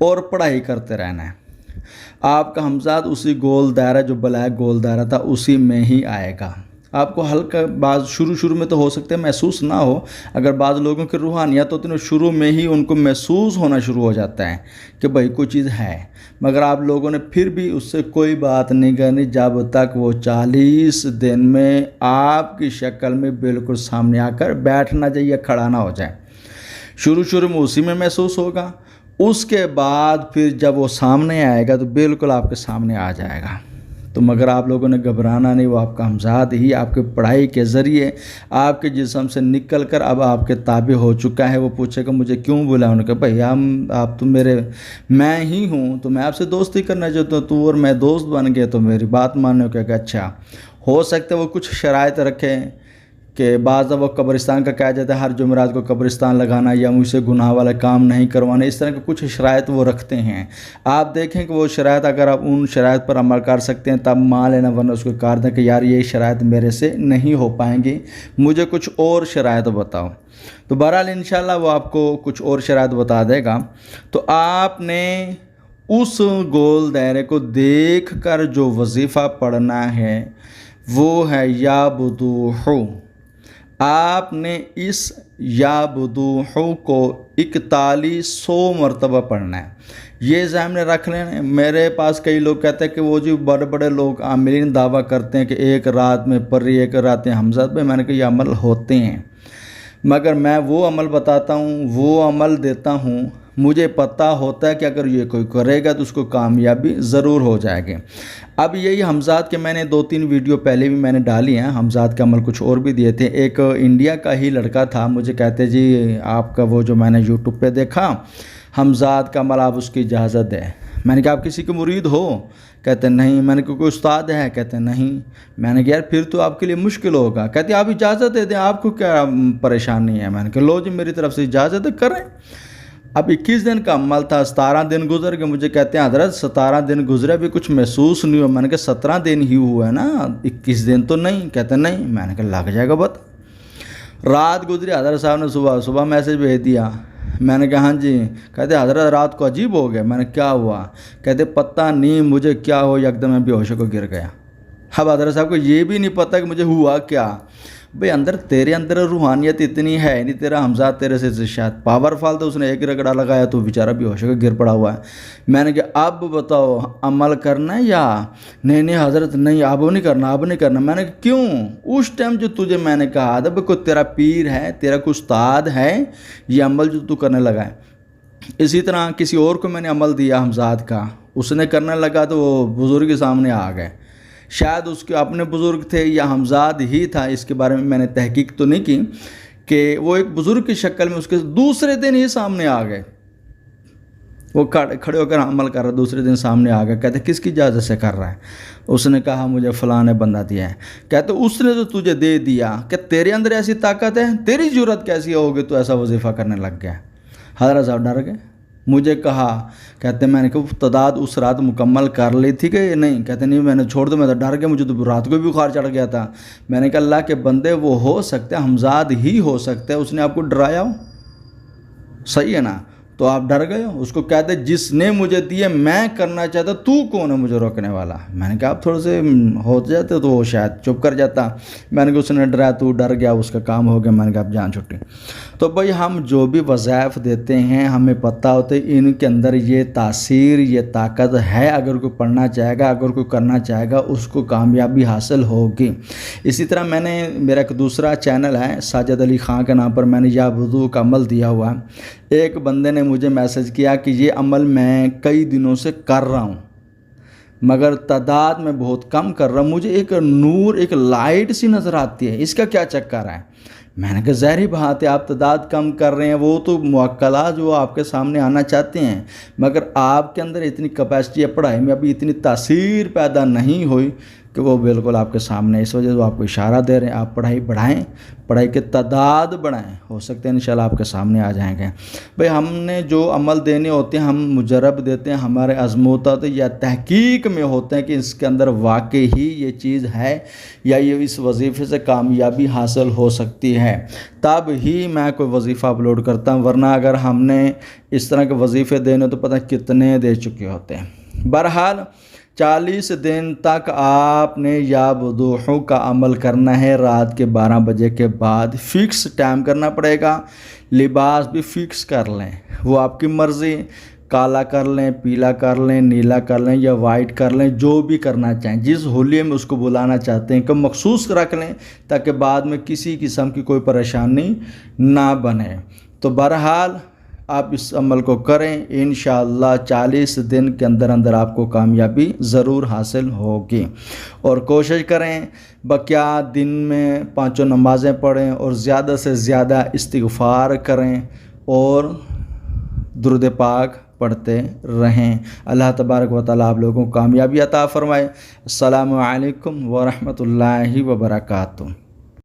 اور پڑھائی کرتے رہنا ہے۔ آپ کا ہمزاد اسی گول دائرہ جو بلیک گول دائرہ تھا اسی میں ہی آئے گا۔ آپ کو ہلکا بعض شروع میں تو ہو سکتے ہیں محسوس نہ ہو، اگر بعض لوگوں کی روحانیت ہوتی ہے شروع میں ہی ان کو محسوس ہونا شروع ہو جاتا ہے کہ بھائی کوئی چیز ہے، مگر آپ لوگوں نے پھر بھی اس سے کوئی بات نہیں کرنی جب تک وہ 40 دن میں آپ کی شکل میں بالکل سامنے آ کر بیٹھ نہ جائے یا کھڑا نہ ہو جائے۔ شروع میں اسی میں محسوس ہوگا، اس کے بعد پھر جب وہ سامنے آئے گا تو بالکل آپ کے سامنے آ جائے گا۔ تو مگر آپ لوگوں نے گھبرانا نہیں، وہ آپ کا ہمزاد ہی آپ کی پڑھائی کے ذریعے آپ کے جسم سے نکل کر اب آپ کے تابع ہو چکا ہے۔ وہ پوچھے گا مجھے کیوں بولا؟ انہوں نے کہا بھئی آپ تو میں ہی ہوں، تو میں آپ سے دوستی کرنا چاہتا ہوں، تو اور میں دوست بن گئے تو میری بات ماننے کو کہ اچھا ہو سکتا ہے وہ کچھ شرائط رکھیں کہ بعض وہ قبرستان کا کہا جاتا ہے ہر جمعرات کو قبرستان لگانا یا مجھ سے گناہ والا کام نہیں کروانا، اس طرح کے کچھ شرائط وہ رکھتے ہیں۔ آپ دیکھیں کہ وہ شرائط اگر آپ ان شرائط پر عمل کر سکتے ہیں تب مان لینا، ورنہ اس کو کار دیں کہ یار یہ شرائط میرے سے نہیں ہو پائیں گی، مجھے کچھ اور شرائط بتاؤ۔ تو بہرحال انشاءاللہ وہ آپ کو کچھ اور شرائط بتا دے گا۔ تو آپ نے اس گول دائرے کو دیکھ کر جو وظیفہ پڑھنا ہے وہ ہے یا بدوحو۔ آپ نے اس یا بدوحو کو 4100 مرتبہ پڑھنا ہے۔ یہ ذہن میں رکھ لیں، میرے پاس کئی لوگ کہتے ہیں کہ وہ جو بڑے بڑے لوگ عاملین دعویٰ کرتے ہیں کہ ایک رات میں پڑھی ایک رات میں ہمزاد بھائی، میں نے کہا یہ عمل ہوتے ہیں، مگر میں وہ عمل بتاتا ہوں، وہ عمل دیتا ہوں، مجھے پتہ ہوتا ہے کہ اگر یہ کوئی کرے گا تو اس کو کامیابی ضرور ہو جائے گی۔ اب یہی ہمزاد کے میں نے 2-3 ویڈیو پہلے بھی میں نے ڈالی ہیں، ہمزاد کے عمل کچھ اور بھی دیے تھے۔ ایک انڈیا کا ہی لڑکا تھا، مجھے کہتے جی آپ کا وہ جو میں نے یوٹیوب پہ دیکھا ہمزاد کا عمل، آپ اس کی اجازت دیں۔ میں نے کہا آپ کسی کے مرید ہو؟ کہتے نہیں۔ میں نے کہا کوئی استاد ہے؟ کہتے نہیں۔ میں نے کہا یار پھر تو آپ کے لیے مشکل ہوگا۔ کہتے آپ اجازت دے دیں، آپ کو کیا پریشانی ہے؟ میں نے کہا لو جی میری طرف سے اجازت کریں۔ اب 21 دن کا عمل تھا، 17 دن گزر گئے، مجھے کہتے ہیں حضرت 17 دن گزرے بھی کچھ محسوس نہیں ہوا۔ میں نے کہا 17 دن ہی ہوا ہے نا، 21 دن تو نہیں۔ کہتے نہیں۔ میں نے کہا لگ جائے گا بت۔ رات گزری، حضرت صاحب نے صبح میسیج بھیج دیا۔ میں نے کہا ہاں جی۔ کہتے حضرت رات کو عجیب ہو گیا۔ میں نے کیا ہوا؟ کہتے پتہ نہیں مجھے کیا ہو، یکدم میں بے ہوش ہو گر گیا۔ اب حضرت صاحب کو یہ بھی نہیں پتہ کہ مجھے ہوا کیا۔ بھئی تیرے اندر روحانیت اتنی ہے نہیں، تیرا ہمزاد تیرے سے شاید پاورفل تھا، اس نے ایک رگڑا لگایا تو بیچارہ بے ہوش ہو کے گر پڑا ہوا ہے۔ میں نے کہا اب بتاؤ عمل کرنا ہے یا نہیں حضرت نہیں اب نہیں کرنا۔ میں نے کہا کیوں؟ اس ٹائم جو تجھے میں نے کہا تھا کوئی تیرا پیر ہے، تیرا کوئی استاد ہے، یہ عمل جو تو کرنے لگا ہے۔ اسی طرح کسی اور کو میں نے عمل دیا ہمزاد کا، اس نے کرنے لگا تو وہ بزرگ کے سامنے آ گئے، شاید اس کے اپنے بزرگ تھے یا ہمزاد ہی تھا، اس کے بارے میں نے تحقیق تو نہیں کی، کہ وہ ایک بزرگ کی شکل میں اس کے دوسرے دن ہی سامنے آ گئے، وہ کھڑے ہو کر عمل کر رہا، دوسرے دن سامنے آ گئے۔ کہتے کس کی اجازت سے کر رہا ہے؟ اس نے کہا مجھے فلاں نے بندہ دیا ہے۔ کہتے اس نے تو تجھے دے دیا، کہ تیرے اندر ایسی طاقت ہے، تیری جرت کیسی ہوگی تو ایسا وظیفہ کرنے لگ گیا؟ حضرت صاحب ڈر گئے، مجھے کہا، کہتے میں نے کہا تعداد اس رات مکمل کر لی تھی کہ نہیں؟ کہتے نہیں میں نے چھوڑ دو، میں تو ڈر گیا، مجھے تو رات کو بھی بخار چڑھ گیا تھا۔ میں نے کہا اللہ کے بندے وہ ہو سکتے ہیں، ہمزاد ہی ہو سکتے ہیں، اس نے آپ کو ڈرایا ہو، صحیح ہے نا؟ تو آپ ڈر گئے ہو۔ اس کو کہتے جس نے مجھے دیے میں کرنا چاہتا، تو کون ہے مجھے روکنے والا؟ میں نے کہا آپ تھوڑے سے ہو جاتے تو وہ شاید چپ کر جاتا۔ میں نے کہا اس نے ڈرایا، تو ڈر گیا، اس کا کام ہو گیا۔ میں نے کہا اب جان چھٹی۔ تو بھائی ہم جو بھی وظائف دیتے ہیں ہمیں پتہ ہوتا ہے ان کے اندر یہ تاثیر، یہ طاقت ہے، اگر کوئی پڑھنا چاہے گا، اگر کوئی کرنا چاہے گا اس کو کامیابی حاصل ہوگی۔ اسی طرح میرا ایک دوسرا چینل ہے ساجد علی خان کے نام پر، میں نے یا وضو کا عمل دیا ہوا ہے۔ ایک بندے نے مجھے میسج کیا کہ یہ عمل میں کئی دنوں سے کر رہا ہوں مگر تعداد میں بہت کم کر رہا ہوں، مجھے ایک نور، ایک لائٹ سی نظر آتی ہے، اس کا کیا چکر ہے؟ میں نے کہا ظاہری بات ہے آپ تعداد کم کر رہے ہیں، وہ تو موکلات جو آپ کے سامنے آنا چاہتے ہیں، مگر آپ کے اندر اتنی کیپیسٹی ہے پڑھائی میں، ابھی اتنی تاثیر پیدا نہیں ہوئی کہ وہ بالکل آپ کے سامنے، اس وجہ سے وہ آپ کو اشارہ دے رہے ہیں آپ پڑھائی بڑھائیں، پڑھائی کی تعداد بڑھائیں، ہو سکتا ہے انشاءاللہ آپ کے سامنے آ جائیں گے۔ بھئی ہم نے جو عمل دینے ہوتے ہیں ہم مجرب دیتے ہیں، ہمارے عزم یا تحقیق میں ہوتے ہیں کہ اس کے اندر واقعی ہی یہ چیز ہے یا یہ اس وظیفے سے کامیابی حاصل ہو سکتی ہے، تب ہی میں کوئی وظیفہ اپلوڈ کرتا ہوں، ورنہ اگر ہم نے اس طرح کے وظیفے دینے تو پتہ کتنے دے چکے ہوتے ہیں۔ بہرحال 40 دن تک آپ نے یا وضوحوں کا عمل کرنا ہے، رات کے 12 بجے کے بعد فکس ٹائم کرنا پڑے گا، لباس بھی فکس کر لیں، وہ آپ کی مرضی، کالا کر لیں، پیلا کر لیں، نیلا کر لیں یا وائٹ کر لیں، جو بھی کرنا چاہیں، جس حلیے میں اس کو بلانا چاہتے ہیں کہ مخصوص رکھ لیں تاکہ بعد میں کسی قسم کی کوئی پریشانی نہ بنے۔ تو بہرحال آپ اس عمل کو کریں، انشاءاللہ 40 دن کے اندر اندر آپ کو کامیابی ضرور حاصل ہوگی۔ اور کوشش کریں بقیہ دن میں 5 نمازیں پڑھیں اور زیادہ سے زیادہ استغفار کریں اور درود پاک پڑھتے رہیں۔ اللہ تبارک و تعالیٰ آپ لوگوں کو کامیابی عطا فرمائے۔ السلام علیکم ورحمۃ اللہ وبرکاتہ۔